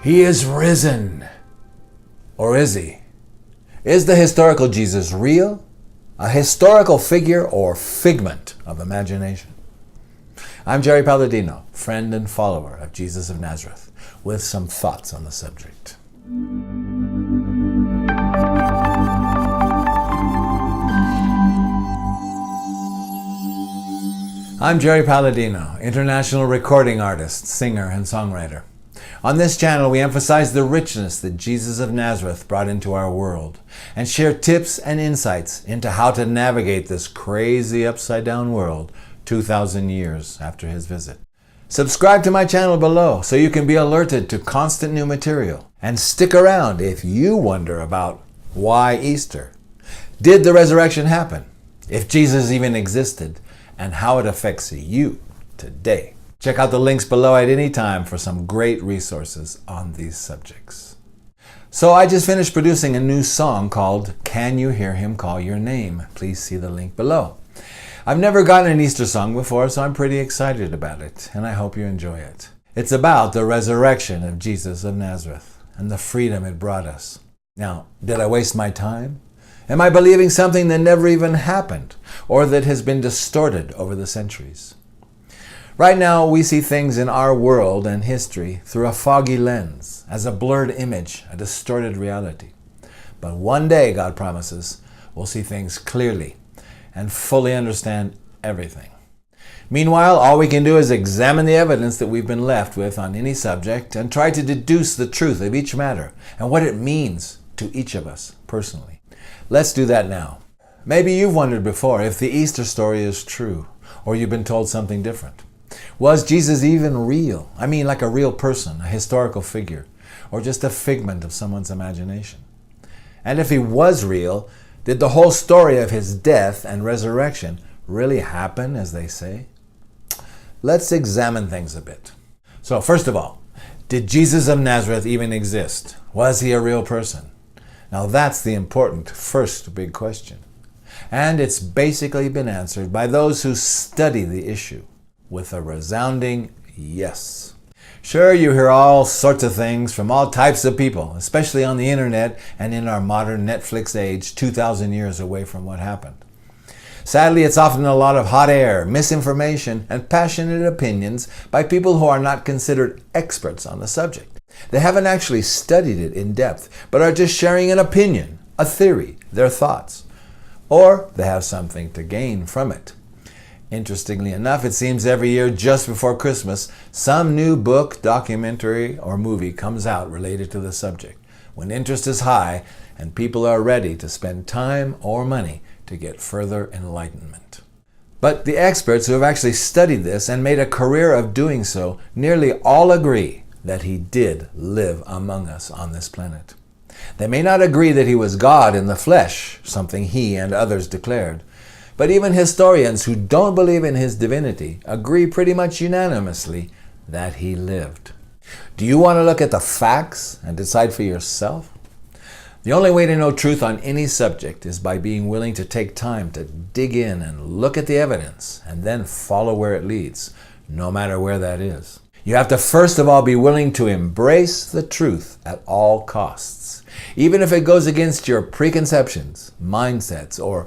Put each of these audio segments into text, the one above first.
He is risen. Or is he? Is the historical Jesus real, a historical figure, or figment of imagination? I'm Jerry Palladino, friend and follower of Jesus of Nazareth, with some thoughts on the subject. I'm Jerry Palladino, international recording artist, singer, and songwriter. On this channel, we emphasize the richness that Jesus of Nazareth brought into our world and share tips and insights into how to navigate this crazy upside-down world 2,000 years after his visit. Subscribe to my channel below so you can be alerted to constant new material. And stick around if you wonder about why Easter. Did the resurrection happen? If Jesus even existed? And how it affects you today. Check out the links below at any time for some great resources on these subjects. So I just finished producing a new song called Can You Hear Him Call Your Name? Please see the link below. I've never gotten an Easter song before, so I'm pretty excited about it, and I hope you enjoy it. It's about the resurrection of Jesus of Nazareth and the freedom it brought us. Now, did I waste my time? Am I believing something that never even happened, or that has been distorted over the centuries? Right now, we see things in our world and history through a foggy lens, as a blurred image, a distorted reality. But one day, God promises, we'll see things clearly and fully understand everything. Meanwhile, all we can do is examine the evidence that we've been left with on any subject and try to deduce the truth of each matter and what it means to each of us personally. Let's do that now. Maybe you've wondered before if the Easter story is true, or you've been told something different. Was Jesus even real? I mean, like a real person, a historical figure, or just a figment of someone's imagination? And if he was real, did the whole story of his death and resurrection really happen, as they say? Let's examine things a bit. So first of all, did Jesus of Nazareth even exist? Was he a real person? Now that's the important first big question. And it's basically been answered by those who study the issue with a resounding yes. Sure, you hear all sorts of things from all types of people, especially on the internet and in our modern Netflix age 2,000 years away from what happened. Sadly, it's often a lot of hot air, misinformation, and passionate opinions by people who are not considered experts on the subject. They haven't actually studied it in depth, but are just sharing an opinion, a theory, their thoughts. Or they have something to gain from it. Interestingly enough, it seems every year just before Christmas, some new book, documentary, or movie comes out related to the subject, when interest is high and people are ready to spend time or money to get further enlightenment. But the experts who have actually studied this and made a career of doing so nearly all agree that he did live among us on this planet. They may not agree that he was God in the flesh, something he and others declared, but even historians who don't believe in his divinity agree pretty much unanimously that he lived. Do you want to look at the facts and decide for yourself? The only way to know truth on any subject is by being willing to take time to dig in and look at the evidence and then follow where it leads, no matter where that is. You have to first of all be willing to embrace the truth at all costs, even if it goes against your preconceptions, mindsets, or,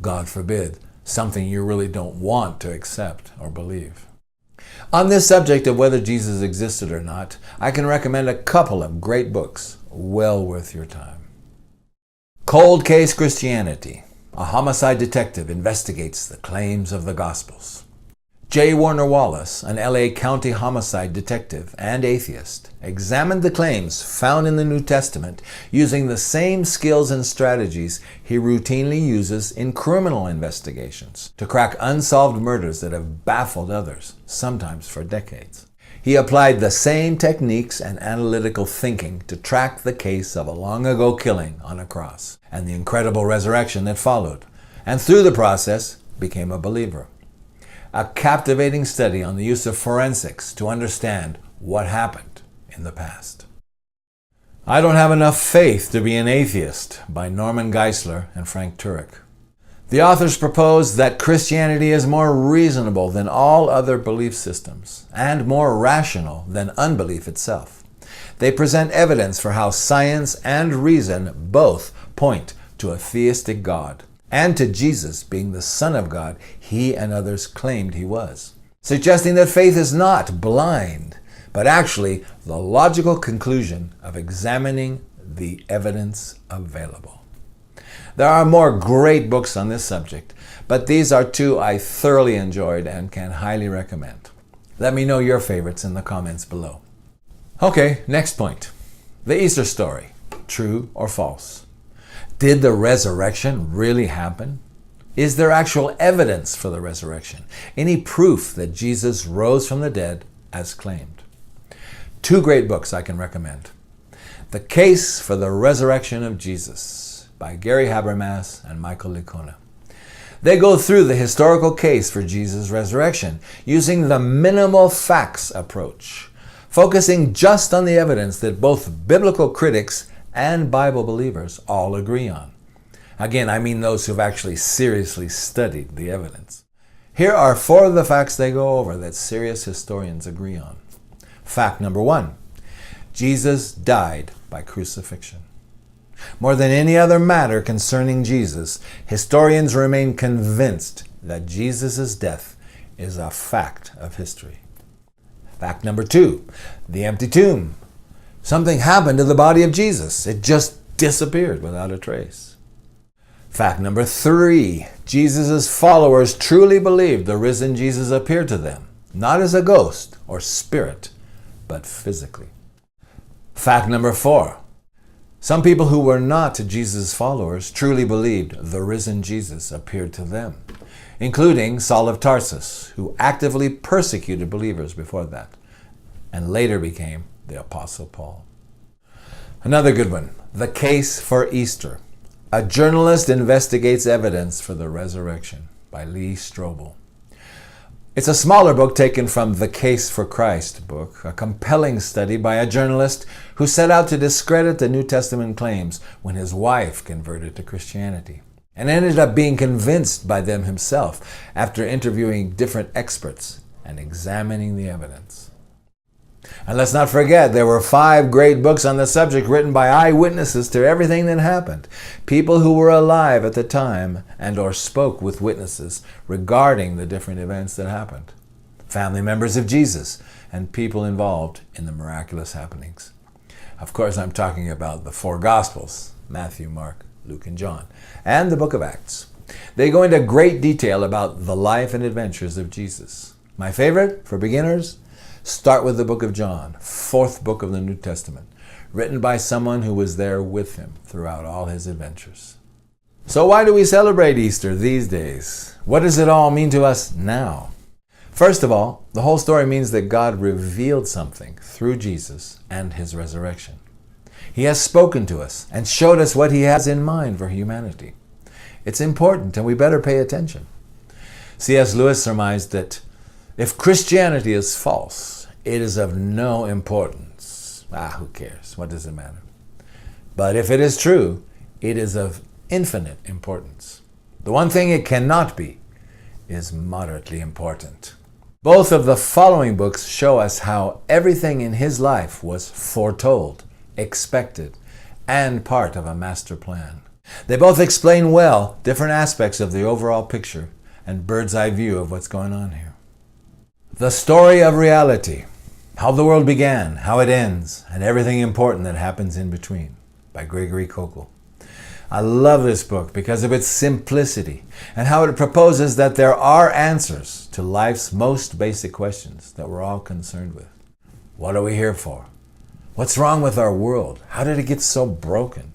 God forbid, something you really don't want to accept or believe. On this subject of whether Jesus existed or not, I can recommend a couple of great books, well worth your time. Cold Case Christianity. A homicide detective investigates the claims of the Gospels. J. Warner Wallace, an LA County homicide detective and atheist, examined the claims found in the New Testament using the same skills and strategies he routinely uses in criminal investigations to crack unsolved murders that have baffled others, sometimes for decades. He applied the same techniques and analytical thinking to track the case of a long-ago killing on a cross and the incredible resurrection that followed, and through the process became a believer. A captivating study on the use of forensics to understand what happened in the past. I Don't Have Enough Faith to Be an Atheist by Norman Geisler and Frank Turek. The authors propose that Christianity is more reasonable than all other belief systems and more rational than unbelief itself. They present evidence for how science and reason both point to a theistic God, and to Jesus being the Son of God he and others claimed he was, suggesting that faith is not blind, but actually the logical conclusion of examining the evidence available. There are more great books on this subject, but these are two I thoroughly enjoyed and can highly recommend. Let me know your favorites in the comments below. Okay, next point. The Easter story. True or false? Did the resurrection really happen? Is there actual evidence for the resurrection? Any proof that Jesus rose from the dead as claimed? Two great books I can recommend. The Case for the Resurrection of Jesus by Gary Habermas and Michael Licona. They go through the historical case for Jesus' resurrection using the minimal facts approach, focusing just on the evidence that both biblical critics and Bible believers all agree on. Again, I mean those who've actually seriously studied the evidence. Here are 4 of the facts they go over that serious historians agree on. Fact number 1. Jesus died by crucifixion. More than any other matter concerning Jesus, historians remain convinced that Jesus' death is a fact of history. Fact number 2. The empty tomb. Something happened to the body of Jesus. It just disappeared without a trace. Fact number 3. Jesus' followers truly believed the risen Jesus appeared to them, not as a ghost or spirit, but physically. Fact number 4. Some people who were not Jesus' followers truly believed the risen Jesus appeared to them, including Saul of Tarsus, who actively persecuted believers before that, and later became the Apostle Paul. Another good one, The Case for Easter. A journalist investigates evidence for the resurrection by Lee Strobel. It's a smaller book taken from The Case for Christ book, a compelling study by a journalist who set out to discredit the New Testament claims when his wife converted to Christianity, and ended up being convinced by them himself after interviewing different experts and examining the evidence. And let's not forget, there were 5 great books on the subject written by eyewitnesses to everything that happened, people who were alive at the time and or spoke with witnesses regarding the different events that happened, family members of Jesus, and people involved in the miraculous happenings. Of course, I'm talking about the 4 Gospels, Matthew, Mark, Luke, and John, and the book of Acts. They go into great detail about the life and adventures of Jesus. My favorite, for beginners, start with the book of John, 4th book of the New Testament, written by someone who was there with him throughout all his adventures. So why do we celebrate Easter these days? What does it all mean to us now? First of all, the whole story means that God revealed something through Jesus and his resurrection. He has spoken to us and showed us what he has in mind for humanity. It's important and we better pay attention. C.S. Lewis surmised that if Christianity is false, it is of no importance. Who cares? What does it matter? But if it is true, it is of infinite importance. The one thing it cannot be is moderately important. Both of the following books show us how everything in his life was foretold, expected, and part of a master plan. They both explain well different aspects of the overall picture and bird's eye view of what's going on here. The Story of Reality, How the World Began, How it Ends, and Everything Important That Happens in Between, by Gregory Kokel. I love this book because of its simplicity and how it proposes that there are answers to life's most basic questions that we're all concerned with. What are we here for? What's wrong with our world? How did it get so broken?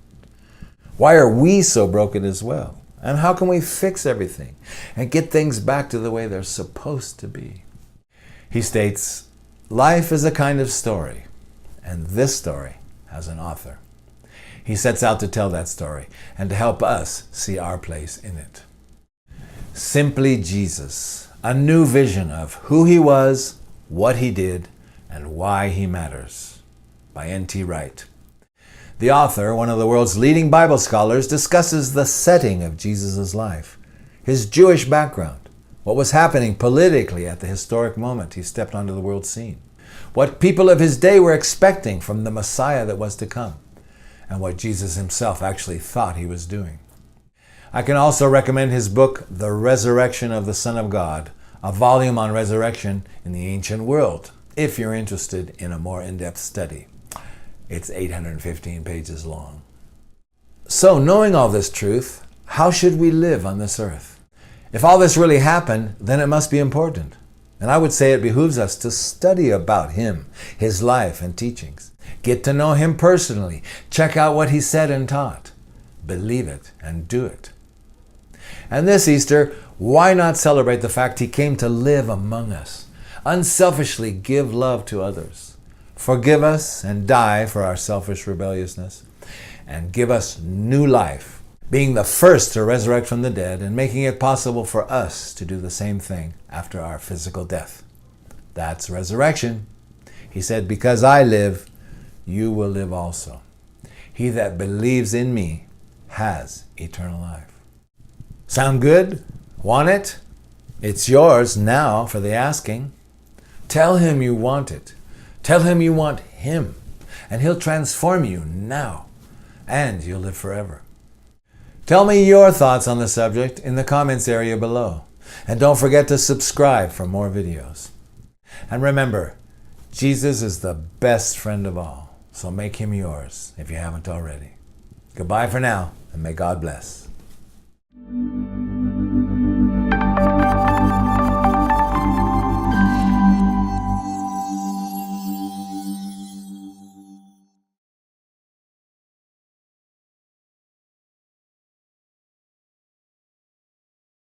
Why are we so broken as well? And how can we fix everything and get things back to the way they're supposed to be? He states, life is a kind of story, and this story has an author. He sets out to tell that story and to help us see our place in it. Simply Jesus, a new vision of who he was, what he did, and why he matters, by N.T. Wright. The author, one of the world's leading Bible scholars, discusses the setting of Jesus' life, his Jewish background, what was happening politically at the historic moment he stepped onto the world scene, what people of his day were expecting from the Messiah that was to come, and what Jesus himself actually thought he was doing. I can also recommend his book, The Resurrection of the Son of God, a volume on resurrection in the ancient world, if you're interested in a more in-depth study. It's 815 pages long. So, knowing all this truth, how should we live on this earth? If all this really happened, then it must be important. And I would say it behooves us to study about him, his life and teachings. Get to know him personally. Check out what he said and taught. Believe it and do it. And this Easter, why not celebrate the fact he came to live among us, unselfishly give love to others, forgive us and die for our selfish rebelliousness, and give us new life, being the first to resurrect from the dead and making it possible for us to do the same thing after our physical death. That's resurrection. He said, because I live, you will live also. He that believes in me has eternal life. Sound good? Want it? It's yours now for the asking. Tell him you want it. Tell him you want him, and he'll transform you now, and you'll live forever. Tell me your thoughts on the subject in the comments area below. And don't forget to subscribe for more videos. And remember, Jesus is the best friend of all, so make him yours if you haven't already. Goodbye for now, and may God bless.